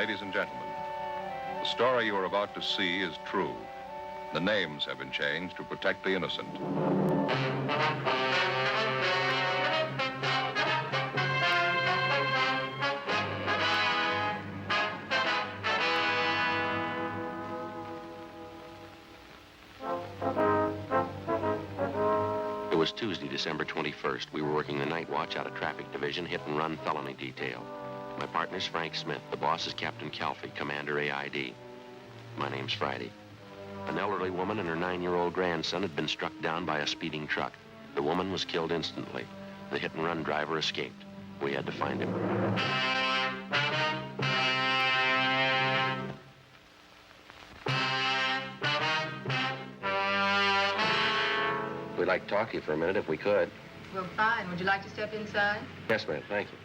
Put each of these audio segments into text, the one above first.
ladies and gentlemen. The story you are about to see is true. The names have been changed to protect the innocent. It was Tuesday, December 21st. We were working the night watch out of traffic division, hit-and-run felony detail. My partner's Frank Smith. The boss is Captain Calfee, Commander AID. My name's Friday. An elderly woman and her 9-year-old grandson had been struck down by a speeding truck. The woman was killed instantly. The hit-and-run driver escaped. We had to find him. We'd like to talk to you for a minute if we could. Well, fine. Would you like to step inside? Yes, ma'am. Thank you.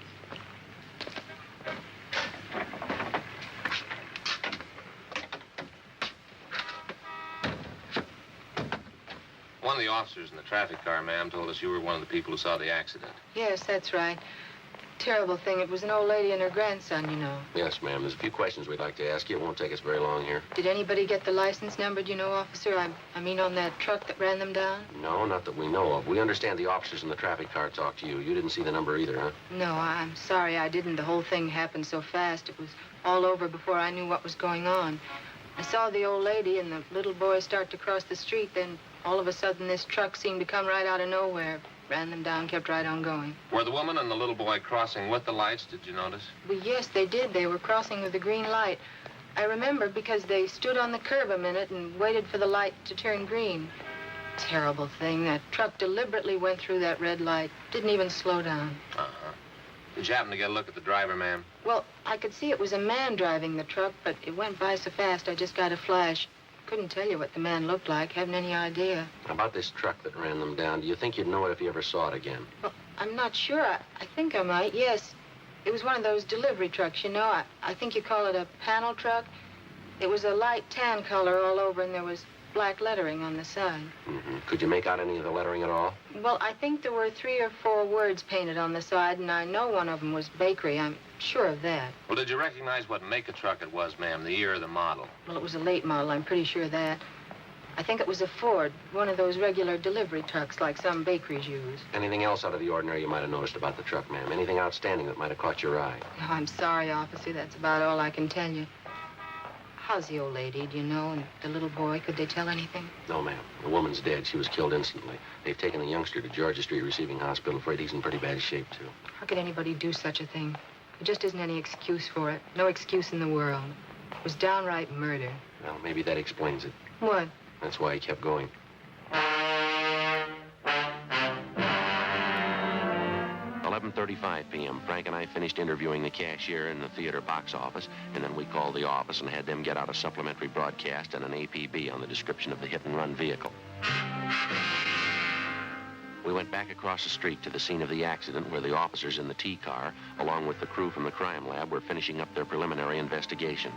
One of the officers in the traffic car, ma'am, told us you were one of the people who saw the accident. Yes, that's right. Terrible thing. It was an old lady and her grandson, you know. Yes, ma'am. There's a few questions we'd like to ask you. It won't take us very long here. Did anybody get the license number, do you know, officer? I mean on that truck that ran them down? No, not that we know of. We understand the officers in the traffic car talked to you. You didn't see the number either, huh? No, I'm sorry I didn't. The whole thing happened so fast. It was all over before I knew what was going on. I saw the old lady and the little boy start to cross the street, then all of a sudden this truck seemed to come right out of nowhere. Ran them down, kept right on going. Were the woman and the little boy crossing with the lights, did you notice? Well, yes, they did. They were crossing with the green light. I remember because they stood on the curb a minute and waited for the light to turn green. Terrible thing. That truck deliberately went through that red light. Didn't even slow down. Uh-huh. Did you happen to get a look at the driver, ma'am? Well, I could see it was a man driving the truck, but it went by so fast I just got a flash. Couldn't tell you what the man looked like. Haven't any idea. About this truck that ran them down, do you think you'd know it if you ever saw it again? Well, I'm not sure. I think I might, yes. It was one of those delivery trucks, you know. I think you call it a panel truck. It was a light tan color all over, and there was black lettering on the side. Mm-hmm. Could you make out any of the lettering at all? Well, I think there were 3 or 4 words painted on the side, and I know one of them was bakery. I'm sure of that. Well, did you recognize what make of truck it was, ma'am, the year or the model? Well, it was a late model. I'm pretty sure of that. I think it was a Ford, one of those regular delivery trucks like some bakeries use. Anything else out of the ordinary you might have noticed about the truck, ma'am? Anything outstanding that might have caught your eye? Oh, I'm sorry, officer. That's about all I can tell you. How's the old lady, do you know? And the little boy, could they tell anything? No, ma'am. The woman's dead. She was killed instantly. They've taken the youngster to Georgia Street Receiving Hospital. Afraid he's in pretty bad shape, too. How could anybody do such a thing? There just isn't any excuse for it. No excuse in the world. It was downright murder. Well, maybe that explains it. What? That's why he kept going. 11:35 p.m. Frank and I finished interviewing the cashier in the theater box office, and then we called the office and had them get out a supplementary broadcast and an APB on the description of the hit-and-run vehicle. We went back across the street to the scene of the accident where the officers in the T-car, along with the crew from the crime lab, were finishing up their preliminary investigation.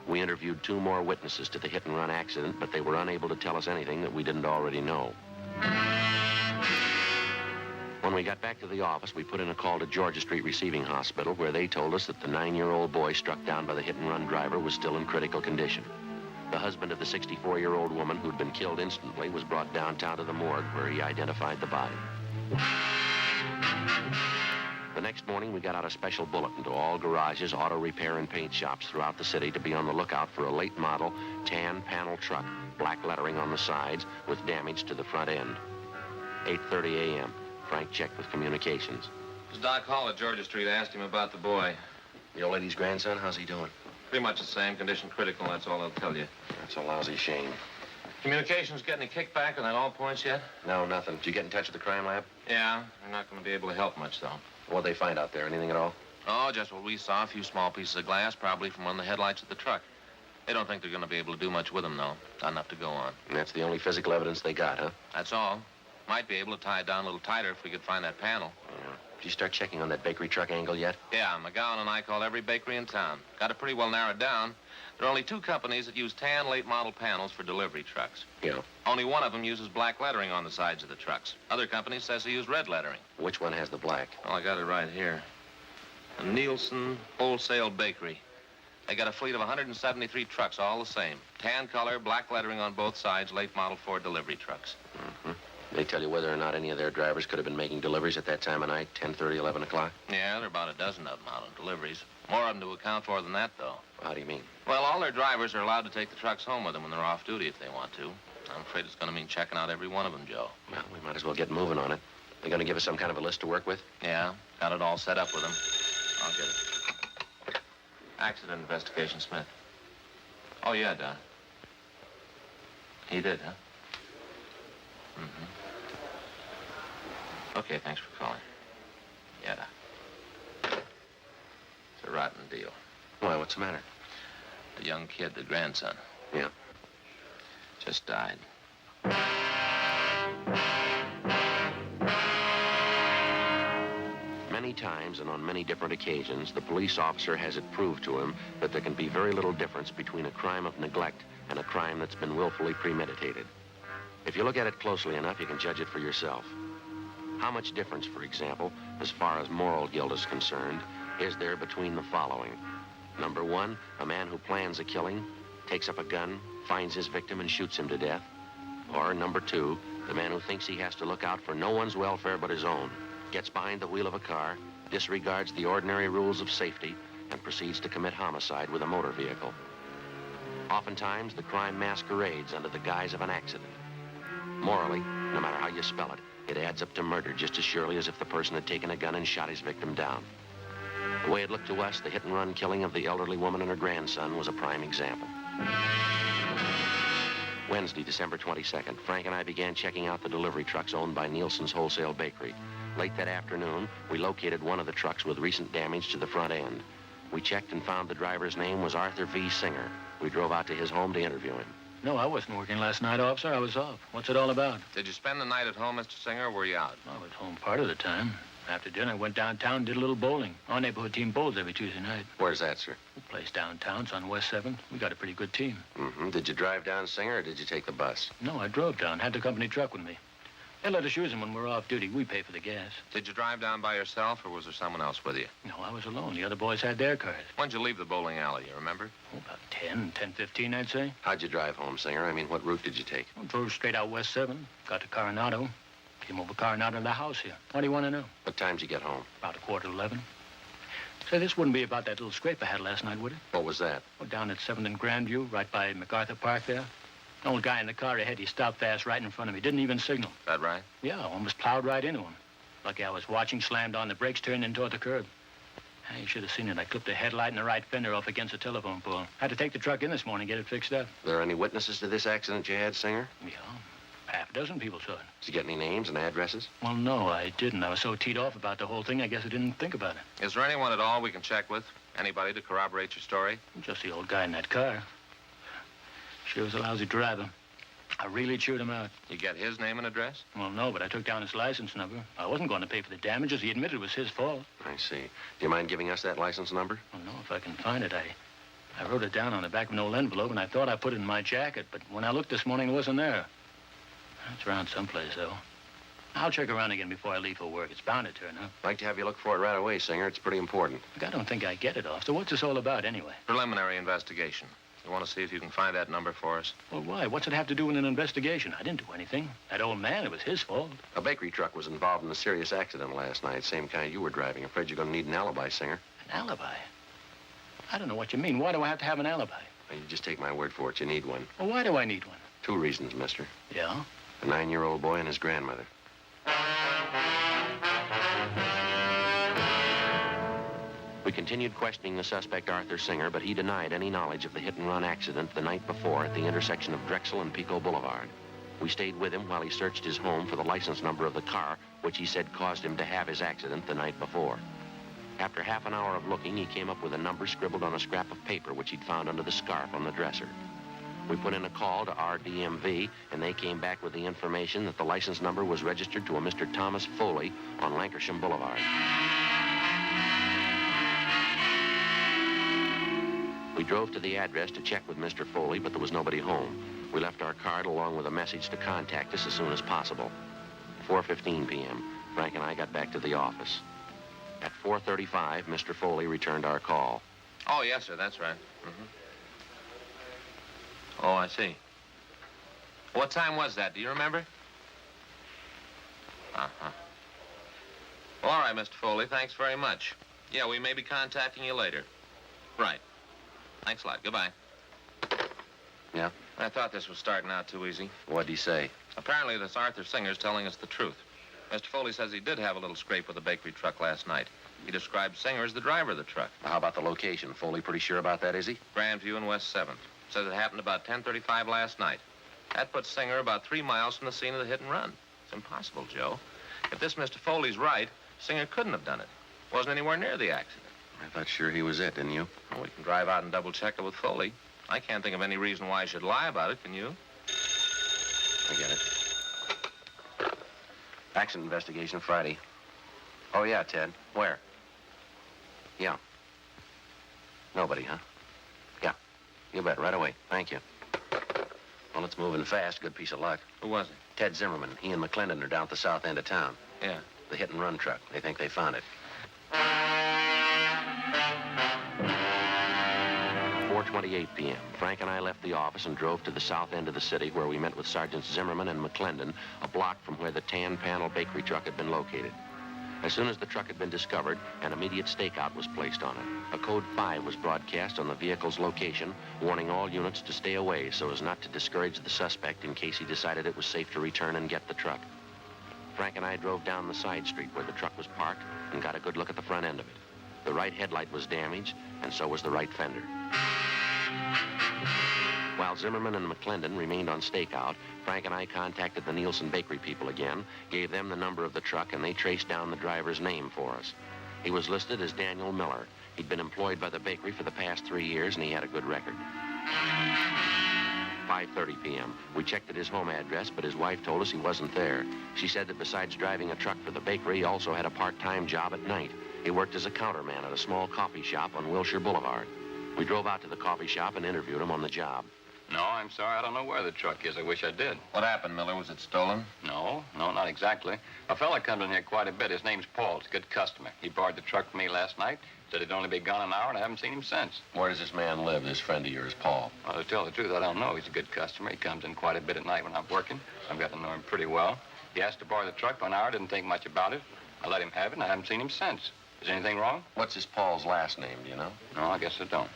We interviewed 2 more witnesses to the hit-and-run accident, but they were unable to tell us anything that we didn't already know. When we got back to the office, we put in a call to Georgia Street Receiving Hospital, where they told us that the 9-year-old boy struck down by the hit-and-run driver was still in critical condition. The husband of the 64-year-old woman who'd been killed instantly was brought downtown to the morgue, where he identified the body. The next morning, we got out a special bulletin to all garages, auto repair, and paint shops throughout the city to be on the lookout for a late model tan panel truck, black lettering on the sides, with damage to the front end. 8:30 a.m. Frank checked with communications. It was Doc Hall at Georgia Street. I asked him about the boy. The old lady's grandson, how's he doing? Pretty much the same. Condition critical, that's all they'll tell you. That's a lousy shame. Communications get any kickback on that all points yet? No, nothing. Did you get in touch with the crime lab? Yeah, they're not going to be able to help much, though. What'd they find out there? Anything at all? Oh, just what we saw. A few small pieces of glass, probably from one of the headlights of the truck. They don't think they're going to be able to do much with them, though. Not enough to go on. And that's the only physical evidence they got, huh? That's all. Might be able to tie it down a little tighter if we could find that panel. Yeah. Did you start checking on that bakery truck angle yet? Yeah, McGowan and I called every bakery in town. Got it pretty well narrowed down. There are only 2 companies that use tan late model panels for delivery trucks. Yeah. Only one of them uses black lettering on the sides of the trucks. Other companies says they use red lettering. Which one has the black? Well, I got it right here. A Nielsen Wholesale Bakery. They got a fleet of 173 trucks, all the same. Tan color, black lettering on both sides, late model Ford delivery trucks. Mm-hmm. They tell you whether or not any of their drivers could have been making deliveries at that time of night, 10:30, 11 o'clock? Yeah, there are about a dozen of them out on deliveries. More of them to account for than that, though. How do you mean? Well, all their drivers are allowed to take the trucks home with them when they're off duty if they want to. I'm afraid it's going to mean checking out every one of them, Joe. Well, we might as well get moving on it. They're going to give us some kind of a list to work with? Yeah, got it all set up with them. I'll get it. Accident investigation, Smith. Oh, yeah, Don. He did, huh? Mm-hmm. Okay, thanks for calling. Yeah, Doc. It's a rotten deal. Why, what's the matter? The young kid, the grandson. Yeah. Just died. Many times and on many different occasions, the police officer has it proved to him that there can be very little difference between a crime of neglect and a crime that's been willfully premeditated. If you look at it closely enough, you can judge it for yourself. How much difference, for example, as far as moral guilt is concerned, is there between the following? Number one, a man who plans a killing, takes up a gun, finds his victim and shoots him to death. Or number two, the man who thinks he has to look out for no one's welfare but his own, gets behind the wheel of a car, disregards the ordinary rules of safety, and proceeds to commit homicide with a motor vehicle. Oftentimes, the crime masquerades under the guise of an accident. Morally, no matter how you spell it, it adds up to murder just as surely as if the person had taken a gun and shot his victim down. The way it looked to us, the hit-and-run killing of the elderly woman and her grandson was a prime example. Wednesday, December 22nd, Frank and I began checking out the delivery trucks owned by Nielsen's Wholesale Bakery. Late that afternoon, we located one of the trucks with recent damage to the front end. We checked and found the driver's name was Arthur V. Singer. We drove out to his home to interview him. No, I wasn't working last night, officer. I was off. What's it all about? Did you spend the night at home, Mr. Singer, or were you out? I was home part of the time. After dinner, I went downtown and did a little bowling. Our neighborhood team bowls every Tuesday night. Where's that, sir? The place downtown. It's on West 7th. We got a pretty good team. Mm-hmm. Did you drive down, Singer, or did you take the bus? No, I drove down. Had the company truck with me. They let us use them when we're off duty. We pay for the gas. Did you drive down by yourself, or was there someone else with you? No, I was alone. The other boys had their cars. When'd you leave the bowling alley, you remember? Oh, about 10:15, I'd say. How'd you drive home, Singer? I mean, what route did you take? I drove straight out West 7. Got to Coronado. Came over Coronado to the house here. What do you want to know? What time did you get home? About 11:15. Say, this wouldn't be about that little scrape I had last night, would it? What was that? Oh, down at 7th and Grandview, right by MacArthur Park there. The old guy in the car ahead, he stopped fast right in front of me. Didn't even signal. That right? Yeah, almost plowed right into him. Lucky I was watching, slammed on the brakes, turned in toward the curb. You should have seen it. I clipped the headlight and the right fender off against a telephone pole. Had to take the truck in this morning, get it fixed up. Are there any witnesses to this accident you had, Singer? Yeah, half a dozen people saw it. Did you get any names and addresses? Well, no, I didn't. I was so teed off about the whole thing, I guess I didn't think about it. Is there anyone at all we can check with? Anybody to corroborate your story? Just the old guy in that car. Sure was a lousy driver. I really chewed him out. You get his name and address? Well, no, but I took down his license number. I wasn't going to pay for the damages. He admitted it was his fault. I see. Do you mind giving us that license number? Well, no, if I can find it. I wrote it down on the back of an old envelope, and I thought I put it in my jacket, but when I looked this morning, it wasn't there. It's around someplace, though. I'll check around again before I leave for work. It's bound to turn up. I'd like to have you look for it right away, Singer. It's pretty important. Look, I don't think I get it, officer. What's this all about, anyway? Preliminary investigation. You want to see if you can find that number for us? Well, why? What's it have to do with an investigation? I didn't do anything. That old man, it was his fault. A bakery truck was involved in a serious accident last night, same kind you were driving. Afraid you're going to need an alibi, Singer. An alibi? I don't know what you mean. Why do I have to have an alibi? Well, you just take my word for it. You need one. Well, why do I need one? 2 reasons, mister. Yeah? A 9-year-old boy and his grandmother. We continued questioning the suspect, Arthur Singer, but he denied any knowledge of the hit-and-run accident the night before at the intersection of Drexel and Pico Boulevard. We stayed with him while he searched his home for the license number of the car, which he said caused him to have his accident the night before. After half an hour of looking, he came up with a number scribbled on a scrap of paper which he'd found under the scarf on the dresser. We put in a call to our DMV, and they came back with the information that the license number was registered to a Mr. Thomas Foley on Lancashire Boulevard. We drove to the address to check with Mr. Foley, but there was nobody home. We left our card along with a message to contact us as soon as possible. 4:15 p.m., Frank and I got back to the office. At 4:35, Mr. Foley returned our call. Oh, yes, sir, that's right. Oh, I see. What time was that? Do you remember? Uh-huh. Well, all right, Mr. Foley, thanks very much. Yeah, we may be contacting you later. Right. Thanks a lot. Goodbye. Yeah? I thought this was starting out too easy. What'd he say? Apparently, this Arthur Singer's telling us the truth. Mr. Foley says he did have a little scrape with the bakery truck last night. He described Singer as the driver of the truck. How about the location? Foley pretty sure about that, is he? Grandview and West 7th. Says it happened about 10:35 last night. That puts Singer about 3 miles from the scene of the hit and run. It's impossible, Joe. If this Mr. Foley's right, Singer couldn't have done it. Wasn't anywhere near the accident. I thought sure he was it, didn't you? Well, we can drive out and double-check it with Foley. I can't think of any reason why I should lie about it, can you? I get it. Accident investigation Friday. Oh, yeah, Ted. Where? Yeah. Nobody, huh? Yeah. You bet. Right away. Thank you. Well, it's moving fast. Good piece of luck. Who was it? Ted Zimmerman. He and McClendon are down at the south end of town. Yeah. The hit-and-run truck. They think they found it. 4:28 p.m. Frank and I left the office and drove to the south end of the city where we met with Sergeants Zimmerman and McClendon, a block from where the tan panel bakery truck had been located. As soon as the truck had been discovered, an immediate stakeout was placed on it. A code 5 was broadcast on the vehicle's location, warning all units to stay away so as not to discourage the suspect in case he decided it was safe to return and get the truck. Frank and I drove down the side street where the truck was parked and got a good look at the front end of it. The right headlight was damaged, and so was the right fender. While Zimmerman and McClendon remained on stakeout, Frank and I contacted the Nielsen Bakery people again, gave them the number of the truck, and they traced down the driver's name for us. He was listed as Daniel Miller. He'd been employed by the bakery for the past 3 years, and he had a good record. 5:30 p.m. We checked at his home address, but his wife told us he wasn't there. She said that besides driving a truck for the bakery, he also had a part-time job at night. He worked as a counterman at a small coffee shop on Wilshire Boulevard. We drove out to the coffee shop and interviewed him on the job. No, I'm sorry. I don't know where the truck is. I wish I did. What happened, Miller? Was it stolen? No, not exactly. A fella comes in here quite a bit. His name's Paul. He's a good customer. He borrowed the truck from me last night. Said he'd only be gone an hour, and I haven't seen him since. Where does this man live, this friend of yours, Paul? Well, to tell the truth, I don't know. He's a good customer. He comes in quite a bit at night when I'm working. I've got to know him pretty well. He asked to borrow the truck for an hour. Didn't think much about it. I let him have it, and I haven't seen him since. Is anything wrong? What's this Paul's last name, do you know? No, I guess I don't.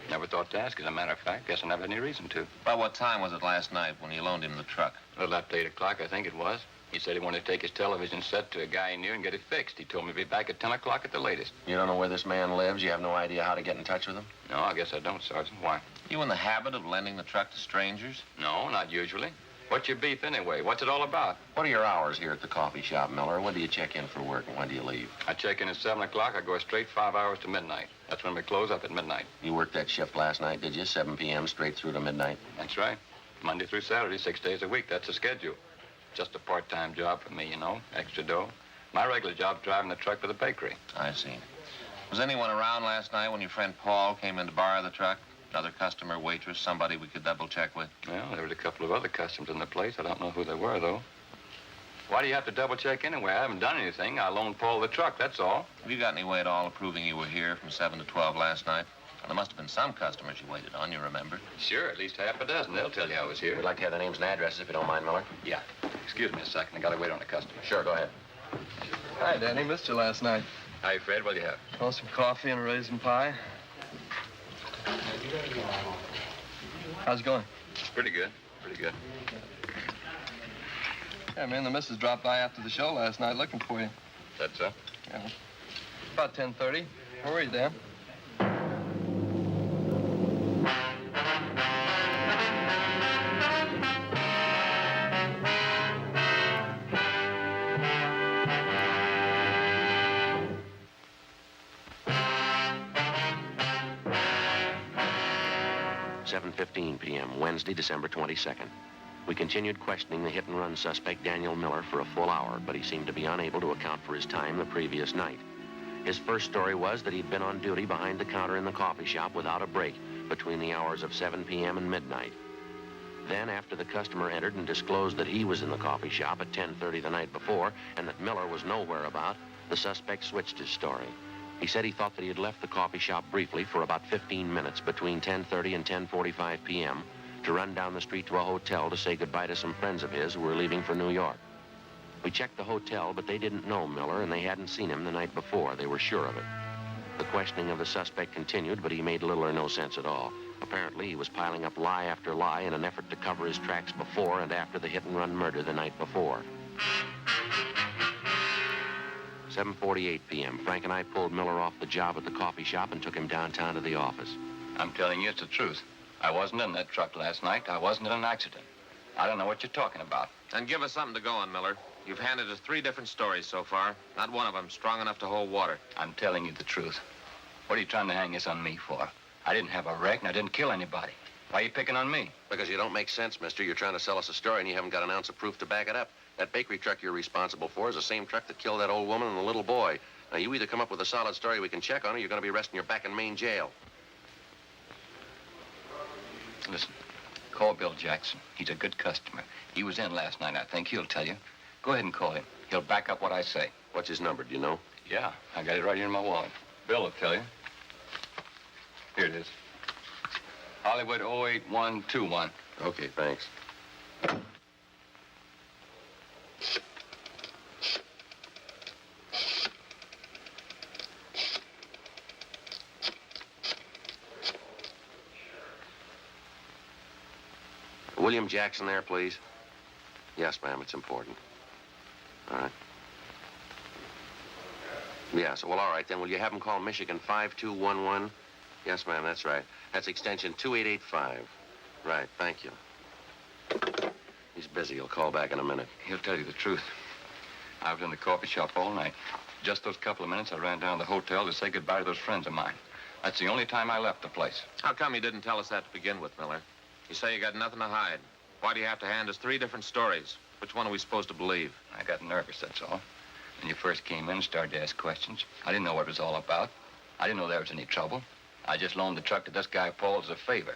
Never thought to ask, as a matter of fact. Guess I never had any reason to. About what time was it last night when you loaned him the truck? A little after 8 o'clock, I think it was. He said he wanted to take his television set to a guy he knew and get it fixed. He told me to be back at 10 o'clock at the latest. You don't know where this man lives? You have no idea how to get in touch with him? No, I guess I don't, Sergeant. Why? You in the habit of lending the truck to strangers? No, not usually. What's your beef anyway? What's it all about? What are your hours here at the coffee shop, Miller? When do you check in for work and when do you leave? I check in at 7 o'clock. I go straight 5 hours to midnight. That's when we close up at midnight. You worked that shift last night, did you? 7 p.m. straight through to midnight? That's right. Monday through Saturday, 6 days a week. That's the schedule. Just a part-time job for me, you know. Extra dough. My regular job's driving the truck for the bakery. I see. Was anyone around last night when your friend Paul came in to borrow the truck? Another customer, waitress, somebody we could double-check with? Well, there was a couple of other customers in the place. I don't know who they were, though. Why do you have to double-check anyway? I haven't done anything. I loaned Paul the truck, that's all. Have you got any way at all of proving you were here from 7 to 12 last night? Well, there must have been some customers you waited on, you remember? Sure, at least half a dozen. They'll tell you I was here. We'd like to have the names and addresses, if you don't mind, Miller. Yeah. Excuse me a second. I gotta wait on a customer. Sure, go ahead. Hi, Danny. Missed you last night. Hi, Fred. What'll you have? Oh, some coffee and a raisin pie. How's it going? Pretty good. Pretty good. Yeah, me and the missus dropped by after the show last night looking for you. That's so? Yeah. About 10:30. Where were you, Dan? .15 p.m., Wednesday, December 22nd. We continued questioning the hit-and-run suspect, Daniel Miller, for a full hour, but he seemed to be unable to account for his time the previous night. His first story was that he'd been on duty behind the counter in the coffee shop without a break between the hours of 7 p.m. and midnight. Then, after the customer entered and disclosed that he was in the coffee shop at 10:30 the night before and that Miller was nowhere about, the suspect switched his story. He said he thought that he had left the coffee shop briefly for about 15 minutes between 10:30 and 10:45 p.m. to run down the street to a hotel to say goodbye to some friends of his who were leaving for New York. We checked the hotel, but they didn't know Miller, and they hadn't seen him the night before. They were sure of it. The questioning of the suspect continued, but he made little or no sense at all. Apparently, he was piling up lie after lie in an effort to cover his tracks before and after the hit-and-run murder the night before. 7:48 p.m., Frank and I pulled Miller off the job at the coffee shop and took him downtown to the office. I'm telling you it's the truth. I wasn't in that truck last night. I wasn't in an accident. I don't know what you're talking about. Then give us something to go on, Miller. You've handed us 3 different stories so far. Not one of them strong enough to hold water. I'm telling you the truth. What are you trying to hang this on me for? I didn't have a wreck and I didn't kill anybody. Why are you picking on me? Because you don't make sense, mister. You're trying to sell us a story and you haven't got an ounce of proof to back it up. That bakery truck you're responsible for is the same truck that killed that old woman and the little boy. Now, you either come up with a solid story we can check on or you're going to be resting your back in Maine jail. Listen, call Bill Jackson. He's a good customer. He was in last night, I think. He'll tell you. Go ahead and call him. He'll back up what I say. What's his number, do you know? Yeah, I got it right here in my wallet. Bill will tell you. Here it is. Hollywood 08121. Okay, thanks. William Jackson there, please? Yes, ma'am, it's important. All right. Yes, well, all right, then. Will you have him call Michigan 5211? Yes, ma'am, that's right. That's extension 2885. Right, thank you. He's busy. He'll call back in a minute. He'll tell you the truth. I was in the coffee shop all night. Just those couple of minutes, I ran down to the hotel to say goodbye to those friends of mine. That's the only time I left the place. How come you didn't tell us that to begin with, Miller? You say you got nothing to hide. Why do you have to hand us 3 different stories? Which one are we supposed to believe? I got nervous, that's all. When you first came in and started to ask questions, I didn't know what it was all about. I didn't know there was any trouble. I just loaned the truck to this guy Paul as a favor.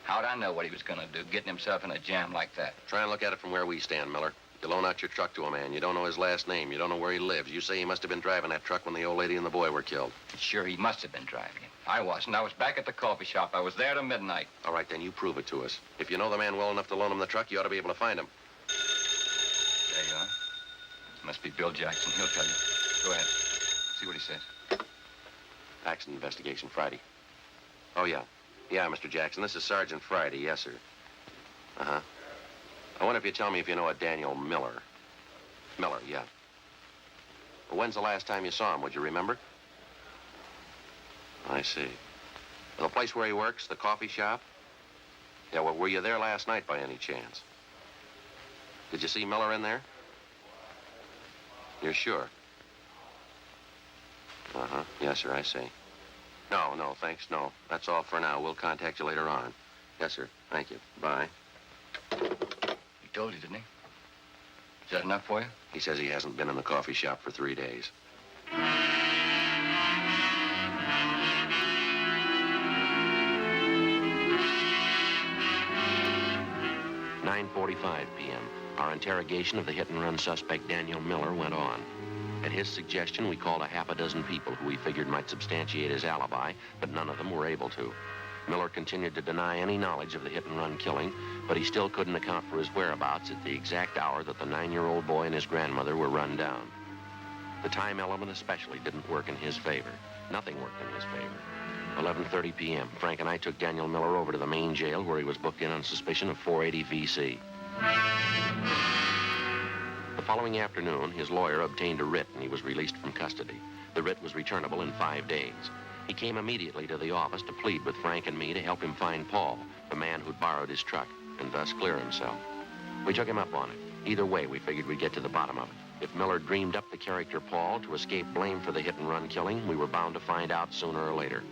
How'd I know what he was going to do, getting himself in a jam like that? Try and look at it from where we stand, Miller. You loan out your truck to a man. You don't know his last name. You don't know where he lives. You say he must have been driving that truck when the old lady and the boy were killed. Sure, he must have been driving it. I wasn't. I was back at the coffee shop. I was there till midnight. All right, then you prove it to us. If you know the man well enough to loan him the truck, you ought to be able to find him. There you are. Must be Bill Jackson. He'll tell you. Go ahead. See what he says. Accident investigation Friday. Oh, yeah. Yeah, Mr. Jackson. This is Sergeant Friday. Yes, sir. Uh-huh. I wonder if you tell me if you know a Daniel Miller. Miller, yeah. Well, when's the last time you saw him? Would you remember? I see. The place where he works, the coffee shop? Yeah, well, were you there last night by any chance? Did you see Miller in there? You're sure? Uh-huh. Yes, sir, I see. No, thanks, no. That's all for now. We'll contact you later on. Yes, sir. Thank you. Bye. He told you, didn't he? Is that enough for you? He says he hasn't been in the coffee shop for 3 days. 9:45 p.m. Our interrogation of the hit-and-run suspect Daniel Miller went on. At his suggestion, we called a half a dozen people who we figured might substantiate his alibi, but none of them were able to. Miller continued to deny any knowledge of the hit-and-run killing, but he still couldn't account for his whereabouts at the exact hour that the 9-year-old boy and his grandmother were run down. The time element especially didn't work in his favor. Nothing worked in his favor. 11:30 p.m. Frank and I took Daniel Miller over to the main jail where he was booked in on suspicion of 480 V.C. The following afternoon, his lawyer obtained a writ and he was released from custody. The writ was returnable in 5 days. He came immediately to the office to plead with Frank and me to help him find Paul, the man who'd borrowed his truck, and thus clear himself. We took him up on it. Either way, we figured we'd get to the bottom of it. If Miller dreamed up the character Paul to escape blame for the hit-and-run killing, we were bound to find out sooner or later.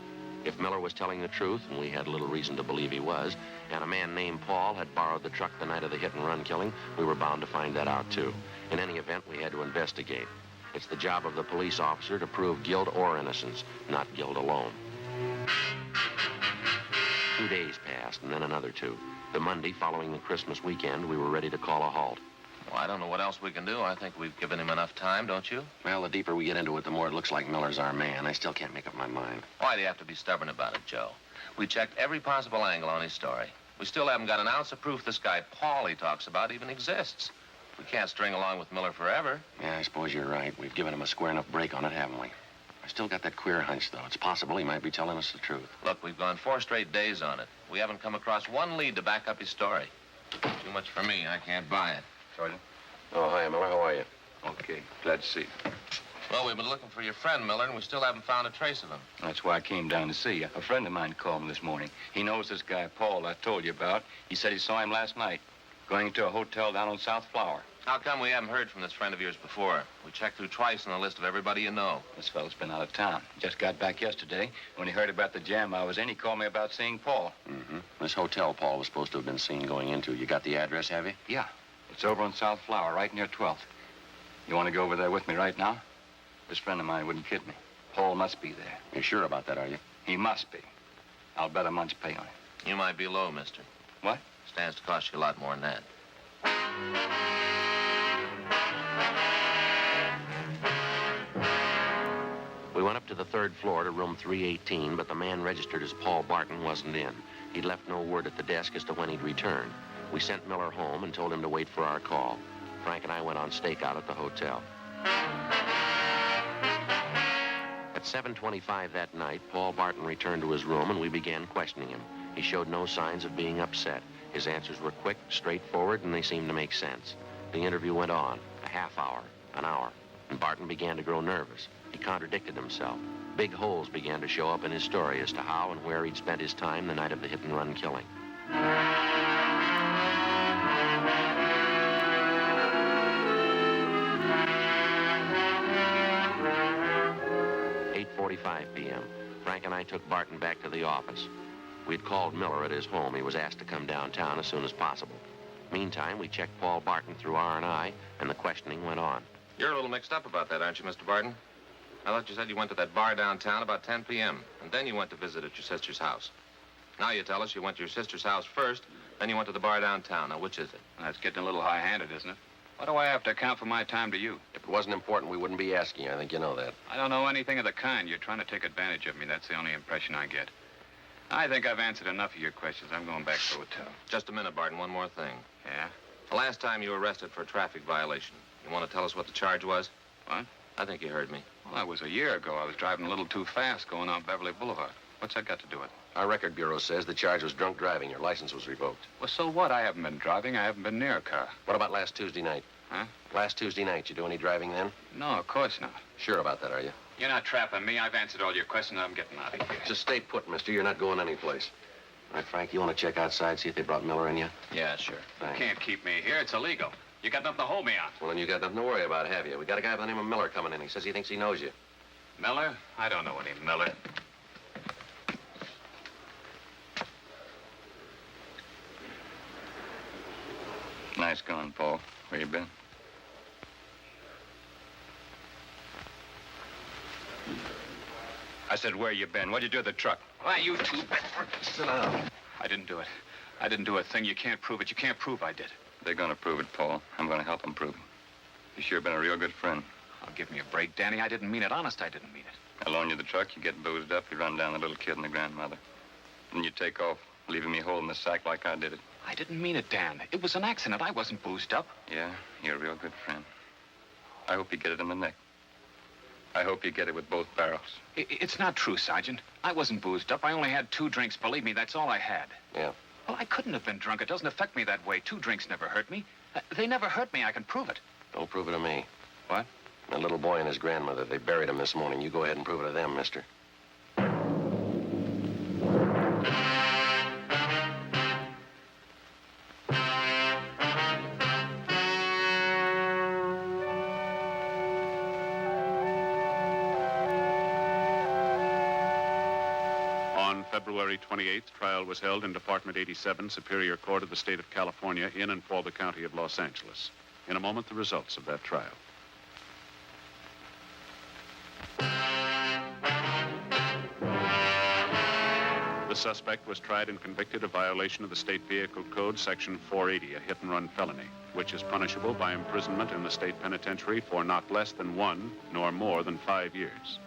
If Miller was telling the truth, and we had little reason to believe he was, and a man named Paul had borrowed the truck the night of the hit-and-run killing, we were bound to find that out, too. In any event, we had to investigate. It's the job of the police officer to prove guilt or innocence, not guilt alone. 2 days passed, and then another 2. The Monday following the Christmas weekend, we were ready to call a halt. Well, I don't know what else we can do. I think we've given him enough time, don't you? Well, the deeper we get into it, the more it looks like Miller's our man. I still can't make up my mind. Why do you have to be stubborn about it, Joe? We checked every possible angle on his story. We still haven't got an ounce of proof this guy Paul he talks about even exists. We can't string along with Miller forever. Yeah, I suppose you're right. We've given him a square enough break on it, haven't we? I still got that queer hunch, though. It's possible he might be telling us the truth. Look, we've gone 4 straight days on it. We haven't come across one lead to back up his story. Too much for me. I can't buy it. Sergeant? Oh, hi, Miller. How are you? Okay, glad to see you. Well, we've been looking for your friend, Miller, and we still haven't found a trace of him. That's why I came down to see you. A friend of mine called me this morning. He knows this guy, Paul, I told you about. He said he saw him last night, going to a hotel down on South Flower. How come we haven't heard from this friend of yours before? We checked through twice on the list of everybody you know. This fellow's been out of town. Just got back yesterday. When he heard about the jam I was in, he called me about seeing Paul. Mm-hmm. This hotel Paul was supposed to have been seen going into. You got the address, have you? Yeah, it's over on South Flower, right near 12th. You want to go over there with me right now? This friend of mine wouldn't kid me. Paul must be there. You're sure about that, are you? He must be. I'll bet a month's pay on it. You might be low, mister. What? Stands to cost you a lot more than that. We went up to the 3rd floor to room 318, but the man registered as Paul Barton wasn't in. He'd left no word at the desk as to when he'd return. We sent Miller home and told him to wait for our call. Frank and I went on stakeout at the hotel. At 7:25 that night, Paul Barton returned to his room and we began questioning him. He showed no signs of being upset. His answers were quick, straightforward, and they seemed to make sense. The interview went on, a half hour, an hour, and Barton began to grow nervous. He contradicted himself. Big holes began to show up in his story as to how and where he'd spent his time the night of the hit-and-run killing. 8:45 p.m. Frank and I took Barton back to the office. We'd called Miller at his home. He was asked to come downtown as soon as possible. Meantime, we checked Paul Barton through R&I, and the questioning went on. You're a little mixed up about that, aren't you, Mr. Barton? I thought you said you went to that bar downtown about 10 p.m., and then you went to visit at your sister's house. Now you tell us you went to your sister's house first, then you went to the bar downtown. Now, which is it? That's getting a little high-handed, isn't it? Why do I have to account for my time to you? If it wasn't important, we wouldn't be asking you. I think you know that. I don't know anything of the kind. You're trying to take advantage of me. That's the only impression I get. I think I've answered enough of your questions. I'm going back to the hotel. Just a minute, Barton. One more thing. Yeah? The last time you were arrested for a traffic violation, you want to tell us what the charge was? What? I think you heard me. Well, that was a year ago. I was driving a little too fast going on Beverly Boulevard. What's that got to do with it? Our record bureau says the charge was drunk driving. Your license was revoked. Well, so what? I haven't been driving. I haven't been near a car. What about last Tuesday night? Huh? Last Tuesday night, you do any driving then? No, of course not. Sure about that, are you? You're not trapping me. I've answered all your questions. I'm getting out of here. Just stay put, mister. You're not going anyplace. All right, Frank, you want to check outside, see if they brought Miller in yet? Yeah, sure. Thanks. You can't keep me here. It's illegal. You got nothing to hold me on. Well, then you got nothing to worry about, have you? We got a guy by the name of Miller coming in. He says he thinks he knows you. Miller? I don't know any Miller. Nice going, Paul. Where you been? I said, where you been? What'd you do with the truck? Why, you two... Sit down. I didn't do it. I didn't do a thing. You can't prove it. You can't prove I did. They're gonna prove it, Paul. I'm gonna help them prove it. You sure been a real good friend. Oh, give me a break, Danny. I didn't mean it. Honest, I didn't mean it. I loan you the truck, you get boozed up, you run down the little kid and the grandmother. Then you take off, leaving me holding the sack like I did it. I didn't mean it, Dan. It was an accident. I wasn't boozed up. Yeah, you're a real good friend. I hope you get it in the neck. I hope you get it with both barrels. It's not true, Sergeant. I wasn't boozed up. I only had 2 drinks. Believe me, that's all I had. Yeah. Well, I couldn't have been drunk. It doesn't affect me that way. 2 drinks never hurt me. They never hurt me. I can prove it. Don't prove it to me. What? That little boy and his grandmother, they buried him this morning. You go ahead and prove it to them, mister. On February 28th, trial was held in Department 87, Superior Court of the State of California, in and for the County of Los Angeles. In a moment, the results of that trial. The suspect was tried and convicted of violation of the State Vehicle Code, Section 480, a hit-and-run felony, which is punishable by imprisonment in the state penitentiary for not less than 1 nor more than 5 years.